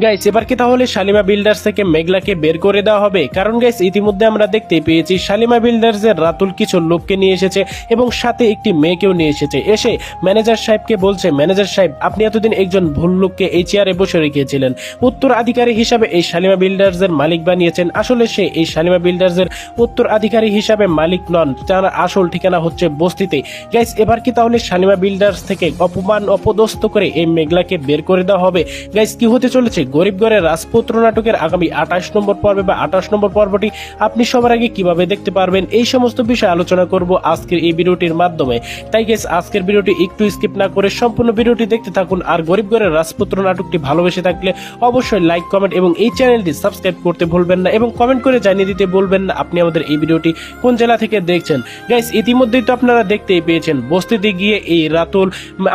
Guys এবার কি তাহলে শালিমা বিল্ডার্স থেকে মেঘলাকে বের করে দেওয়া হবে? কারণ গাইস ইতিমধ্যে আমরা দেখতে পেয়েছি শালিমা বিল্ডার্সের রাতুল কিছু লোককে নিয়ে এসেছে এবং সাথে একটি মেয়েকেও নিয়ে এসেছে। এসে ম্যানেজার সাহেবকে বলছে, ম্যানেজার সাহেব আপনি এতদিন একজন ভুল লোককে এই চেয়ারে বসে রেখেছিলেন, উত্তরাধিকারী হিসাবে এই শালিমা বিল্ডার্সের মালিক বানিয়েছেন। আসলে সে এই শালিমা বিল্ডার্সের উত্তরাধিকারী হিসাবে মালিক নন, তার আসল ঠিকানা হচ্ছে বস্তিতে। গাইস এবার কি তাহলে শালিমা বিল্ডার্স থেকে অপমান অপদস্থ করে এই মেঘলাকে বের করে দেওয়া হবে? গাইস কি হতে চলেছে গরিবগড়ের রাজপুত্র নাটকের আগামী 28 নম্বর পর্বে বা 28 নম্বর পর্বটি আপনি সবার আগে কিভাবে দেখতে পারবেন, এই সমস্ত বিষয়ে আলোচনা করব আজকের এই ভিডিওটির মাধ্যমে। তাই গাইস আজকের ভিডিওটি একটু স্কিপ না করে সম্পূর্ণ ভিডিওটি দেখতে থাকুন। আর গরিবগড়ের রাজপুত্র নাটকটি ভালোবেসে থাকলে অবশ্যই লাইক কমেন্ট এবং এই চ্যানেলটি সাবস্ক্রাইব করতে ভুলবেন না এবং কমেন্ট করে জানিয়ে দিতে বলবেন না আপনি আমাদের এই ভিডিওটি কোন জেলা থেকে দেখছেন। গাইস ইতিমধ্যেই তো আপনারা দেখতেই পেয়েছেন বস্তিতে গিয়ে এই রাতুল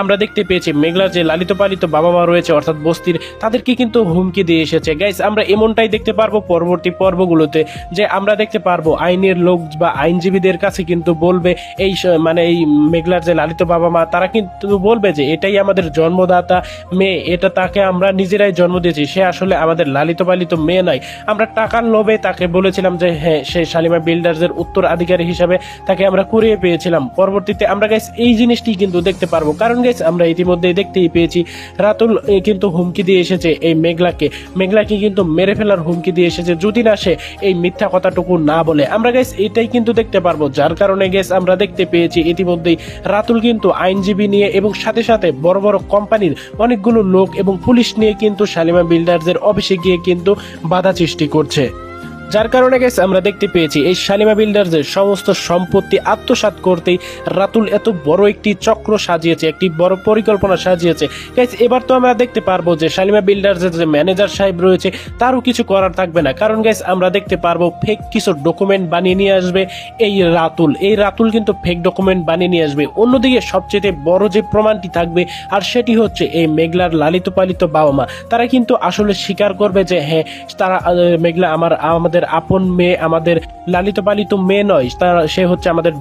আমরা দেখতে পেয়েছি মেঘলার যে লালিত পালিত বাবা মা রয়েছে অর্থাৎ বস্তির, তাদেরকে কিন্তু হুমকি দিয়ে এসেছে। গাইস আমরা এমনটাই দেখতে পারবো পরবর্তী পর্বগুলোতে, যে আমরা দেখতে পারবো আইনের লোক বা আইনজীবীদের কাছে কিন্তু বলবে এই মানে এই মেঘলার যে লালিত বাবা মা তারা কিন্তু বলবে যে এটাই আমাদের জন্মদাতা মেয়ে, এটা তাকে আমরা নিজেরাই জন্ম দিয়েছি, সে আসলে আমাদের লালিত পালিত মেয়ে নয়। আমরা টাকার লোভে তাকে বলেছিলাম যে হ্যাঁ সে শালিমা বিল্ডার্সের উত্তরাধিকারী হিসাবে তাকে আমরা কুড়িয়ে পেয়েছিলাম। পরবর্তীতে আমরা গাইস এই জিনিসটি কিন্তু দেখতে পারবো, কারণ গাইস আমরা ইতিমধ্যেই দেখতেই পেয়েছি রাতুল কিন্তু হুমকি দিয়ে এসেছে এই মেঘলাকে কিন্তু মেরে ফেলার হুমকি দিয়ে এসেছে যদি না সে এই মিথ্যা কথাটুকু না বলে। আমরা গাইস এটাই কিন্তু দেখতে পারবো, যার কারণে গাইস আমরা দেখতে পেয়েছি ইতিমধ্যেই রাতুল কিন্তু আইনজীবী নিয়ে এবং সাথে সাথে বড় বড় কোম্পানির অনেকগুলো লোক এবং পুলিশ নিয়ে কিন্তু শালিমা বিল্ডার্সের অফিসে গিয়ে কিন্তু বাধা সৃষ্টি করছে। যার কারণে গাইস আমরা দেখতে পেয়েছি এই শালিমা বিল্ডার্সের সমস্ত সম্পত্তি আত্মসাৎ করতেই রাতুল এত বড় একটি চক্র সাজিয়েছে, একটি বড় পরিকল্পনা সাজিয়েছে। গাইস এবার তো আমরা দেখতে পারবো যে শালিমা বিল্ডার্সের যে ম্যানেজার সাহেব রয়েছে তারও কিছু করার থাকবে না, কারণ গাইস আমরা দেখতে পারবো ফেক কিছু ডকুমেন্ট বানিয়ে নিয়ে আসবে এই রাতুল কিন্তু ফেক ডকুমেন্ট বানিয়ে নিয়ে আসবে। অন্যদিকে সবচেয়ে বড় যে প্রমাণটি থাকবে আর সেটি হচ্ছে এই মেঘলার লালিত পালিত বাবা মা, তারা কিন্তু আসলে স্বীকার করবে যে হ্যাঁ তারা মেঘলা আমাদের আপন মেয়ে, আমাদের লালিত পালিত মেয়ে নয়, সে হচ্ছে আমাদের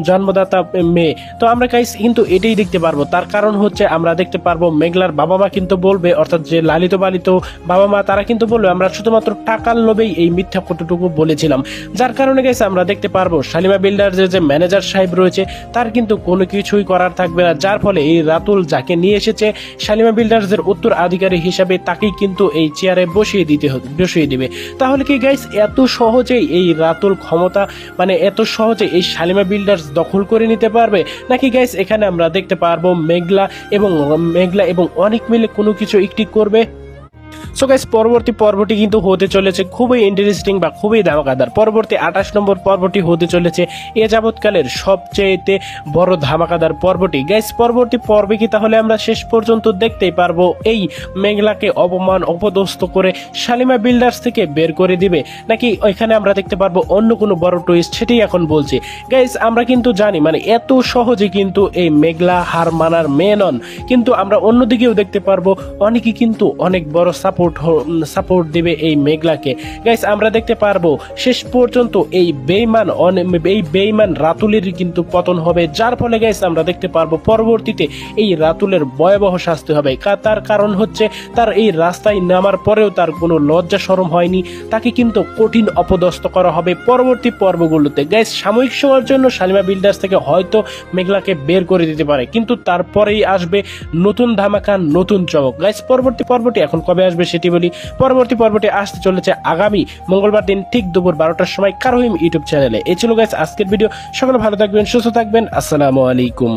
জন্মদাতা মেয়ে। তো আমরা গাইস কিন্তু এটাই দেখতে পারবো, তার কারণ হচ্ছে আমরা দেখতে পারবো মেঘলার বাবা মা কিন্তু বলবে, অর্থাৎ যে লালিত পালিত বাবা মা তারা কিন্তু বলবে আমরা শুধুমাত্র টাকার লোভেই এই মিথ্যা কতটুকু বলেছিলাম। যার কারণে গাইস আমরা দেখতে পারবো শালিমা বিল্ডার্সের যে ম্যানেজার সাহেব রয়েছে তার কিন্তু কোনো কিছুই করার থাকবে না, যার ফলে এই রাতুল যাকে নিয়ে এসেছে শালিমা বিল্ডার্সের উত্তরাধিকারী হিসাবে তাকেই কিন্তু এই চেয়ারে বসিয়ে দিবে। তাহলে কি গাইস এত সহজেই এই রাতুল ক্ষমতা মানে এত সহজে এই শালিমা বিল্ডার্স দখল করে নিতে পারবে, নাকি গাইস এখানে আমরা দেখতে পারবো মেঘলা এবং অনেক মিলে কোনো কিছু একটি করবে? সো গাইস পরবর্তী পর্বটি কিন্তু হতে চলেছে খুবই ইন্টারেস্টিং বা খুবই ধামাকাদার। পরবর্তী 28 নম্বর পর্বটি হতে চলেছে এ যাবৎকালের সবচেয়ে বড় ধামাকাদার পর্বটি। গাইস পরবর্তী পর্বে কি তাহলে আমরা শেষ পর্যন্ত দেখতেই পারবো এই মেঘলাকে অপমান অপদস্থ করে শালিমা বিল্ডার্স থেকে বের করে দিবে, নাকি এখানে আমরা দেখতে পারবো অন্য কোনো বড় টুইস্ট, সেটাই এখন বলছি। গাইস আমরা কিন্তু জানি মানে এত সহজে কিন্তু এই মেঘলা হার মানার মেয়ে নন, কিন্তু আমরা অন্যদিকেও দেখতে পারবো অনেকে কিন্তু অনেক বড় সাপোর্ট দিবে এই মেঘলাকে। গাইস আমরা দেখতে পারবো শেষ পর্যন্ত এই বেঈমান রাতুলের কিন্তু পতন হবে, যার ফলে গাইস আমরা দেখতে পারবো পরবর্তীতে এই রাতুলের ভয়াবহ শাস্তি হবে। তার কারণ হচ্ছে তার এই রাস্তায় নামার পরেও তার কোনো লজ্জা শরম হয়নি, তাকে কিন্তু কঠিন অপদস্থ করা হবে পরবর্তী পর্বগুলোতে। গাইস সাময়িক সময়ের জন্য শালিমা বিল্ডার্স থেকে হয়তো মেঘলাকে বের করে দিতে পারে, কিন্তু তারপরেই আসবে নতুন ধামাকা, নতুন চমক। গাইস পরবর্তী পর্বটি এখন কবে আসবে সেটি বলি। পরবর্তী পর্বটি আসতে চলেছে আগামী মঙ্গলবার দিন ঠিক দুপুর 12টার সময় কারোহিম ইউটিউব চ্যানেলে। এই ছিল গাইস আজকের ভিডিও। সকলে ভালো থাকবেন, সুস্থ থাকবেন। আসসালামু আলাইকুম।